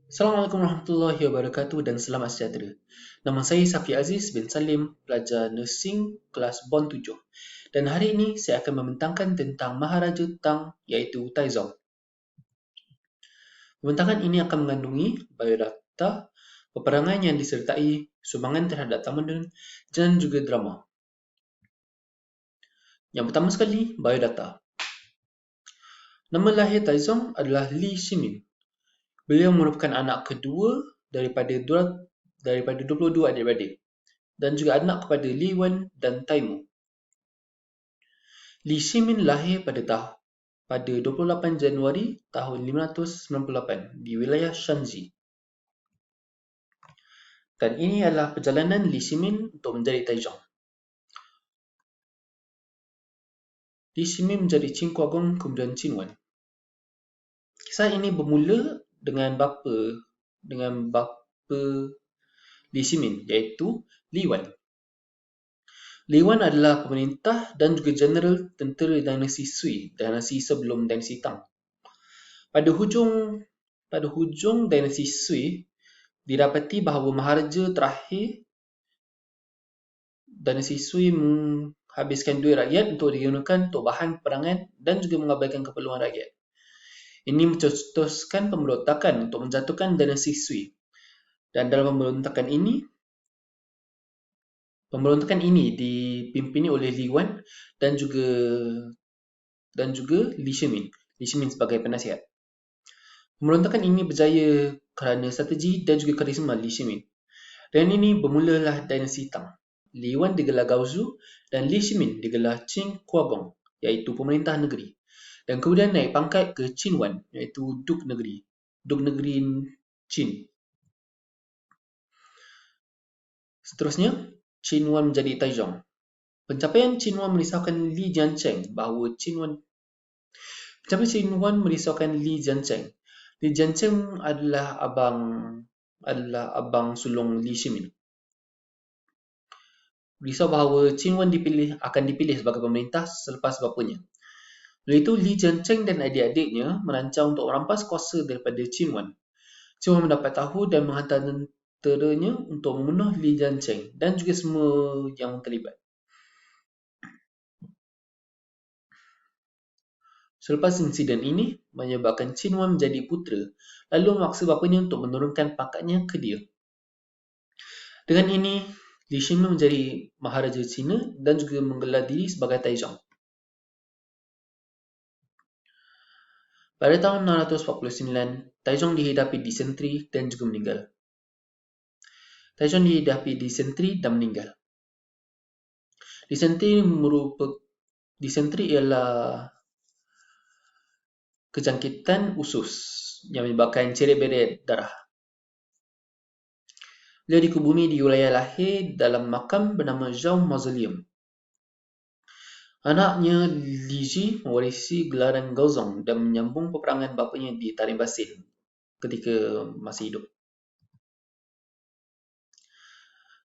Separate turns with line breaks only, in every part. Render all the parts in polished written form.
Assalamualaikum warahmatullahi wabarakatuh dan selamat sejahtera. Nama saya Safi Aziz bin Salim, pelajar nursing kelas Bond 7. Dan hari ini saya akan membentangkan tentang Maharaja Tang iaitu Taizong. Pembentangan ini akan mengandungi biodata, peperangan yang disertai sumbangan terhadap tamadun dan juga drama. Yang pertama sekali, biodata. Nama lahir Taizong adalah Li Shimin. Beliau merupakan anak kedua daripada 22 adik-beradik dan juga anak kepada Li Wen dan Taimu. Li Shimin lahir pada 28 Januari tahun 598 di wilayah Shanxi. Dan ini adalah perjalanan Li Shimin untuk menjadi Taizong. Li Shimin menjadi Qin Kuagong kemudian Qin Wan. Kisah ini bermula dengan bapa Li Shimin iaitu Li Wan. Li Wan adalah pemerintah dan juga jeneral tentera dinasti Sui, dinasti sebelum dinasti Tang. Pada hujung dinasti Sui, didapati bahawa maharaja terakhir dinasti Sui menghabiskan duit rakyat untuk digunakan untuk bahan peperangan dan juga mengabaikan keperluan rakyat. Ini mencetuskan pemberontakan untuk menjatuhkan dinasti Sui. Dan dalam pemberontakan ini dipimpini oleh Li Wan dan juga Li Shimin. Li Shimin sebagai penasihat. Pemberontakan ini berjaya kerana strategi dan juga karisma Li Shimin. Dan ini bermulalah dinasti Tang. Li Wan digelar Gaozu dan Li Shimin digelar Qin Kuagong iaitu pemerintah negeri. Dan kemudian naik pangkat ke Qin Wan iaitu Duk Negeri Qin. Seterusnya, Qin Wan menjadi Taizong. Pencapaian Qin Wan merisaukan Li Jiancheng bahawa Li Jiancheng adalah abang sulung Li Shimin. Risau bahawa Qin Wan akan dipilih sebagai pemerintah selepas bapanya. Oleh itu, Li Jiancheng dan adik-adiknya merancang untuk merampas kuasa daripada Qin Wan. Qin Wan mendapat tahu dan menghantar tenteranya untuk membunuh Li Jiancheng dan juga semua yang terlibat. Selepas insiden ini, menyebabkan Qin Wan menjadi putera, lalu memaksa bapanya untuk menurunkan pangkatnya ke dia. Dengan ini, Li Shimin menjadi Maharaja Cina dan juga menggelar diri sebagai Taizong. Pada tahun 649, Taizong dihadapi disentri dan juga meninggal. Disentri ialah kejangkitan usus yang menyebabkan ceret-beret darah. Beliau dikubumi di wilayah lahir dalam makam bernama Zhao Mausoleum. Anaknya Li Ji mewarisi gelaran Gaozong dan menyambung peperangan bapanya di Tarim Basin ketika masih hidup.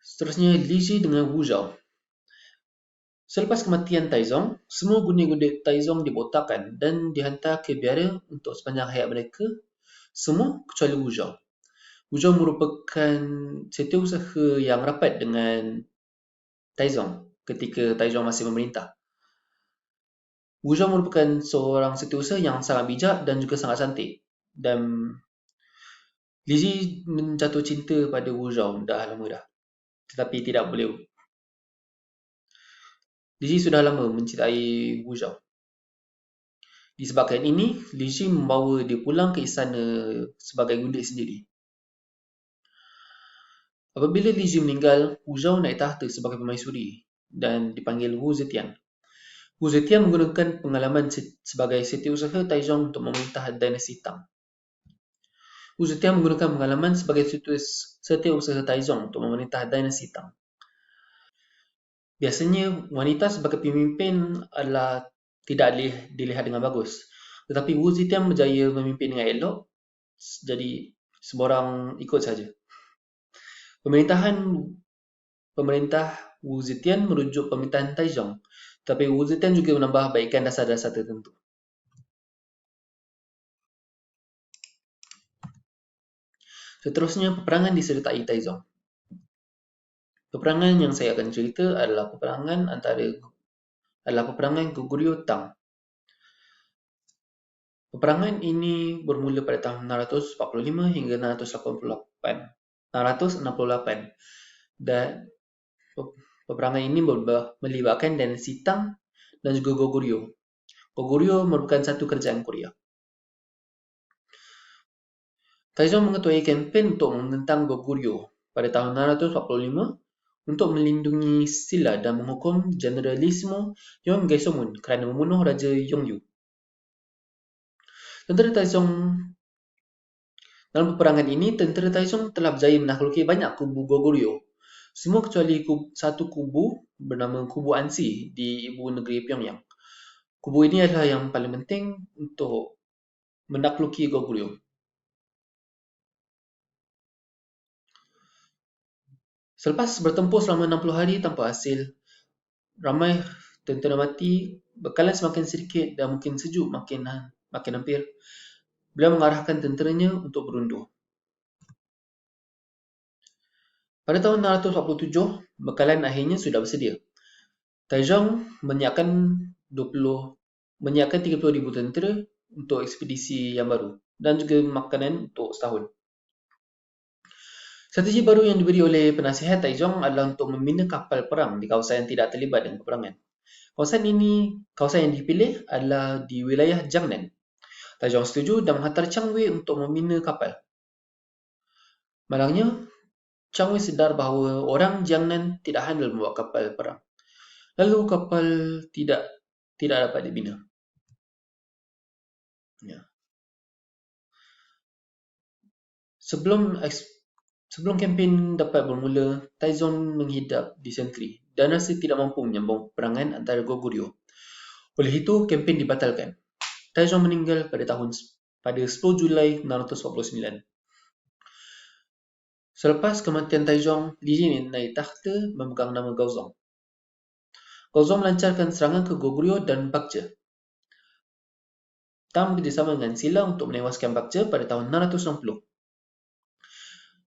Seterusnya, Li Ji dengan Wu Zhao. Selepas kematian Taizong, semua gundik-gundik Taizong dibotakkan dan dihantar ke biara untuk sepanjang hayat mereka, semua kecuali Wu Zhao. Wu Zhao merupakan setiausaha yang rapat dengan Taizong ketika Taizong masih memerintah. Wu Zhao merupakan seorang setiausaha yang sangat bijak dan juga sangat cantik. Dan Li Ji menjatuh cinta pada Wu Zhao dah lama dah. Tetapi tidak boleh. Li Ji sudah lama mencintai Wu Zhao. Disebabkan ini, Li Ji membawa dia pulang ke istana sebagai gundik sendiri. Apabila Li Ji meninggal, Wu Zhao naik tahta sebagai permaisuri dan dipanggil Wu Zetian. Wu Zetian menggunakan pengalaman sebagai setiausaha Taizong untuk memerintah dinasti Tang. Wu Zetian menggunakan pengalaman sebagai setiausaha Taizong untuk memerintah dinasti Tang. Biasanya, wanita sebagai pemimpin adalah tidak dilihat dengan bagus. Tetapi Wu Zetian berjaya memimpin dengan elok, jadi semua orang ikut saja. Pemerintah Wu Zetian merujuk pemerintahan Taizong, tetapi Wu Zetian juga menambah baikkan dasar-dasar tertentu. Seterusnya, peperangan disertai Taizong. Peperangan yang saya akan cerita adalah peperangan Goguryeo Tang. Peperangan ini bermula pada tahun 645 hingga 668. Dan peperangan ini melibatkan dinasti Tang dan juga Goguryeo. Goguryeo merupakan satu kerajaan Korea. Taizong mengetuai kempen untuk menentang Goguryeo pada tahun 645 untuk melindungi Silla dan menghukum Generalissimo Yeong Gaesomun kerana membunuh Raja Yeongju. Dalam peperangan ini, tentera Taizong telah berjaya menaklukki banyak kubu Goguryeo, semua kecuali satu kubu bernama Kubu Ansi di ibu negeri Pyongyang. Kubu ini adalah yang paling penting untuk menakluki Goguryeo. Selepas bertempur selama 60 hari tanpa hasil, ramai tentera mati, bekalan semakin sedikit dan mungkin sejuk makin hampir. Beliau mengarahkan tenteranya untuk berundur. Pada tahun 647, bekalan akhirnya sudah bersedia. Taizong menyiapkan 30,000 tentera untuk ekspedisi yang baru dan juga makanan untuk setahun. Strategi baru yang diberi oleh penasihat Taizong adalah untuk membina kapal perang di kawasan yang tidak terlibat dengan peperangan. Kawasan yang dipilih adalah di wilayah Jiangnan. Taizong setuju dan menghantar Chiang Wei untuk membina kapal. Malangnya, Chiang Wei sedar bahawa orang Jiangnan tidak handal membawa kapal perang. Lalu kapal tidak dapat dibina. Ya. Sebelum kempen dapat bermula, Taizong menghidap disentri dan rasa tidak mampu menyambung peperangan antara Goguryeo. Oleh itu, kempen dibatalkan. Taizong meninggal pada 10 Julai 649. Selepas kematian Taizong, Li Jin naik takhta memegang nama Gaozong. Gaozong melancarkan serangan ke Goguryeo dan Baekje. Tang bekerjasama dengan Silla untuk menewaskan Baekje pada tahun 660.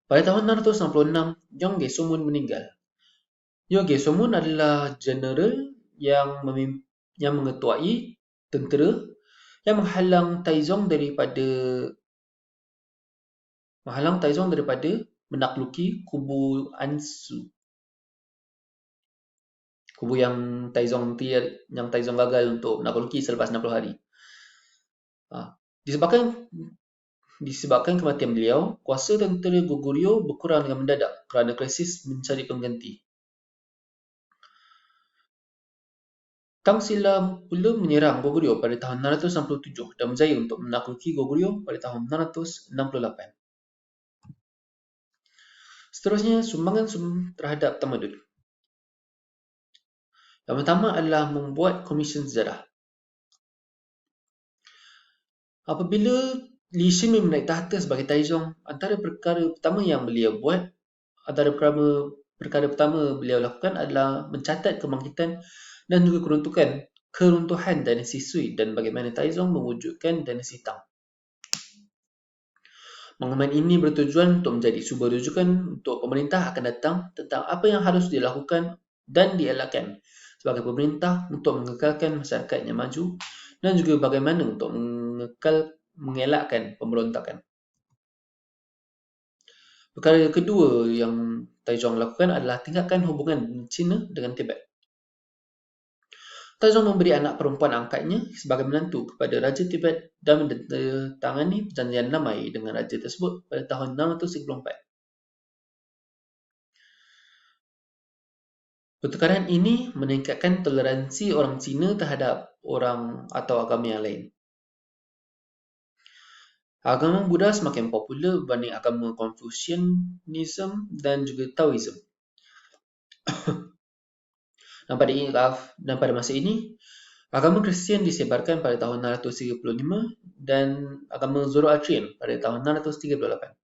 Pada tahun 666, Yeong Gaesomun meninggal. Yeong Gaesomun adalah jeneral yang mengetuai tentera yang menghalang Taizong daripada menakluki kubu Ansu. Kubu yang Taizong gagal untuk menakluki selepas 60 hari. Disebabkan kematian beliau, kuasa tentera Goguryeo berkurang dengan mendadak kerana krisis mencari pengganti. Tang Silla pula menyerang Goguryeo pada tahun 667 dan berjaya untuk menakluki Goguryeo pada tahun 668. Seterusnya, sumbangan terhadap tamadun. Yang pertama adalah membuat komisen sejarah. Apabila Li Shimin menaik tahta sebagai Taizong, antara perkara pertama beliau lakukan adalah mencatat kebangkitan dan juga keruntuhan dinasti Sui dan bagaimana Taizong mewujudkan dinasti Tang. Maklumat ini bertujuan untuk menjadi sumber rujukan untuk pemerintah akan datang tentang apa yang harus dilakukan dan dielakkan sebagai pemerintah untuk mengekalkan masyarakat yang maju dan juga bagaimana untuk mengelakkan pemberontakan. Perkara kedua yang Taizong lakukan adalah tingkatkan hubungan China dengan Tibet. Taizong memberi anak perempuan angkatnya sebagai menantu kepada Raja Tibet dan menandatangani perjanjian damai dengan raja tersebut pada tahun 634. Pertukaran ini meningkatkan toleransi orang Cina terhadap orang atau agama yang lain. Agama Buddha semakin popular berbanding agama Confucianism dan juga Taoism. Dan pada masa ini, agama Kristian disebarkan pada tahun 635 dan agama Zoroastrian pada tahun 638.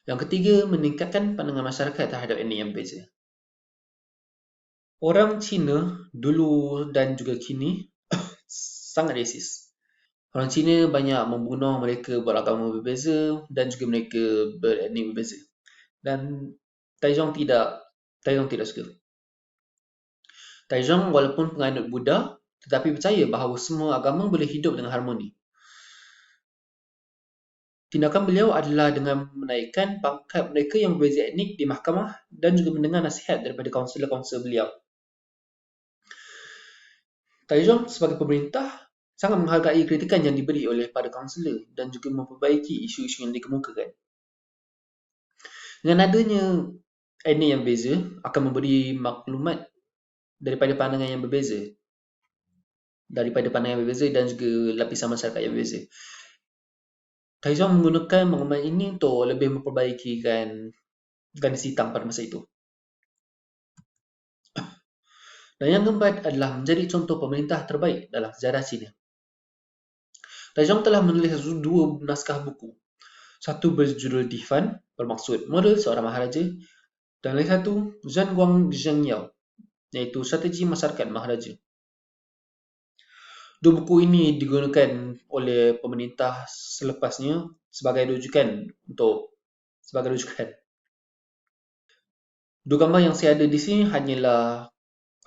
Yang ketiga, meningkatkan pandangan masyarakat terhadap etnik yang berbeza. Orang Cina dulu dan juga kini sangat resis. Orang Cina banyak membunuh mereka beragama berbeza dan juga mereka beretnik berbeza. Dan Taizong tidak suka. Taizong walaupun penganut Buddha tetapi percaya bahawa semua agama boleh hidup dengan harmoni. Tindakan beliau adalah dengan menaikkan pangkat mereka yang berbeza etnik di mahkamah dan juga mendengar nasihat daripada kaunselor-kaunselor beliau. Taizong sebagai pemerintah sangat menghargai kritikan yang diberi oleh para kaunselor dan juga memperbaiki isu-isu yang dikemukakan. Dengan adanya etnik yang berbeza akan memberi maklumat daripada pandangan yang berbeza dan juga lapisan masyarakat yang berbeza. Taizong menggunakan maklumat ini untuk lebih memperbaikikan garis hitam pada masa itu. Dan yang keempat adalah menjadi contoh pemerintah terbaik dalam sejarah Cina. Taizong telah menulis dua naskah buku. Satu berjudul Difan, bermaksud model seorang maharaja, dan lagi satu Zhanguang Zhengyao, iaitu strategi masyarakat maharaja. Dua buku ini digunakan oleh pemerintah selepasnya sebagai rujukan. Dua gambar yang saya ada di sini hanyalah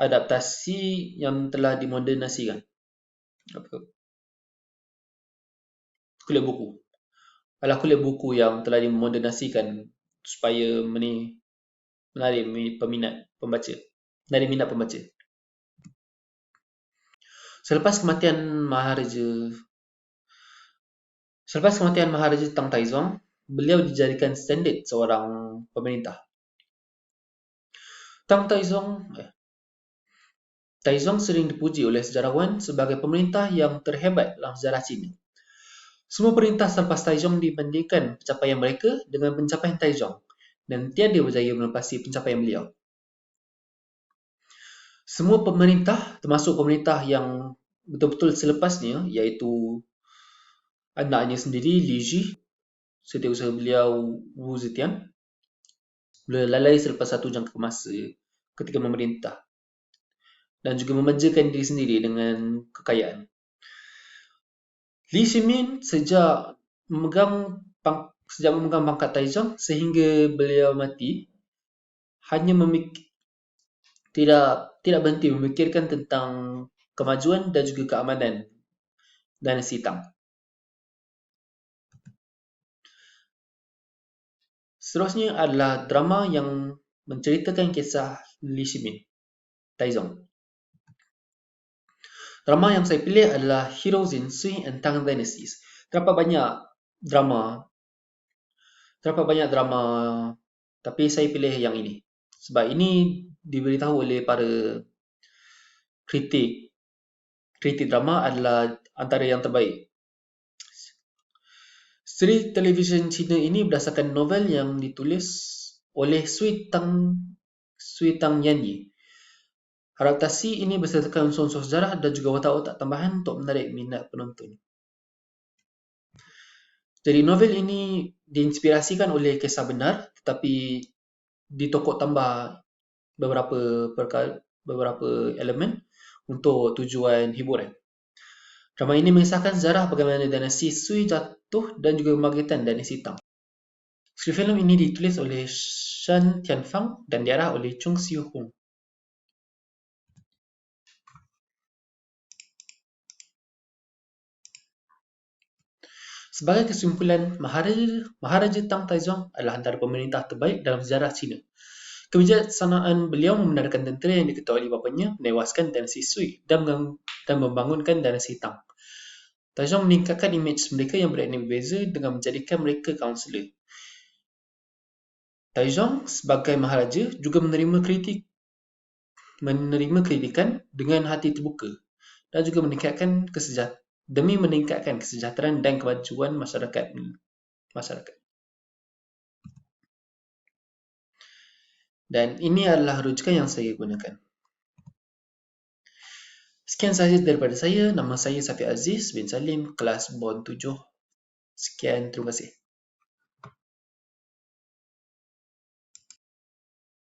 adaptasi yang telah dimodernasikan. Kulit buku. Kulit buku yang telah dimodernasikan supaya menarik minat pembaca. Selepas kematian Maharaja Tang Taizong, beliau dijadikan standard seorang pemerintah. Taizong sering dipuji oleh sejarawan sebagai pemerintah yang terhebat dalam sejarah Cina. Semua perintah selepas Taizong dibandingkan pencapaian mereka dengan pencapaian Taizong dan tiada berjaya melepasi pencapaian beliau. Semua pemerintah, termasuk pemerintah yang betul-betul selepasnya, iaitu anaknya sendiri, Li Ji, setiausaha beliau Wu Zetian, beliau lalai selepas satu jangka masa ketika memerintah dan juga memanjakan diri sendiri dengan kekayaan. Li Shimin sejak memegang pangkat Taizong sehingga beliau mati tidak berhenti memikirkan tentang kemajuan dan juga keamanan dinasti Tang. Seterusnya adalah drama yang menceritakan kisah Li Shimin, Taizong. Drama yang saya pilih adalah Heroes in Sui and Tang Dynasties. Terdapat banyak drama, tapi saya pilih yang ini. Sebab ini diberitahu oleh para kritik drama adalah antara yang terbaik. Seri televisyen Cina ini berdasarkan novel yang ditulis oleh Sui Tang Yanyi. Adaptasi ini bersertakan unsur-unsur sejarah dan juga watak-watak tambahan untuk menarik minat penonton. Jadi novel ini diinspirasikan oleh kisah benar tetapi ditokok tambah beberapa elemen untuk tujuan hiburan. Drama ini mengisahkan sejarah bagaimana dinasti Sui jatuh dan juga kebangkitan dinasti Tang. Skrip filem ini ditulis oleh Shan Tianfang dan diarah oleh Chung Siu Hung. Sebagai kesimpulan, Maharaja Tang Taizong adalah antara pemerintah terbaik dalam sejarah Cina. Kebijaksanaan beliau membenarkan tentera yang diketuai oleh bapanya menewaskan dinasti Sui dan membangunkan dinasti Tang. Taizong meningkatkan imej mereka yang beretnik berbeza dengan menjadikan mereka kaunselor. Taizong sebagai maharaja juga menerima kritikan dengan hati terbuka dan juga demi meningkatkan kesejahteraan dan kemajuan masyarakat. Dan ini adalah rujukan yang saya gunakan. Sekian sahaja daripada saya. Nama saya Safi Aziz bin Salim, kelas Bond 7. Sekian, terima kasih.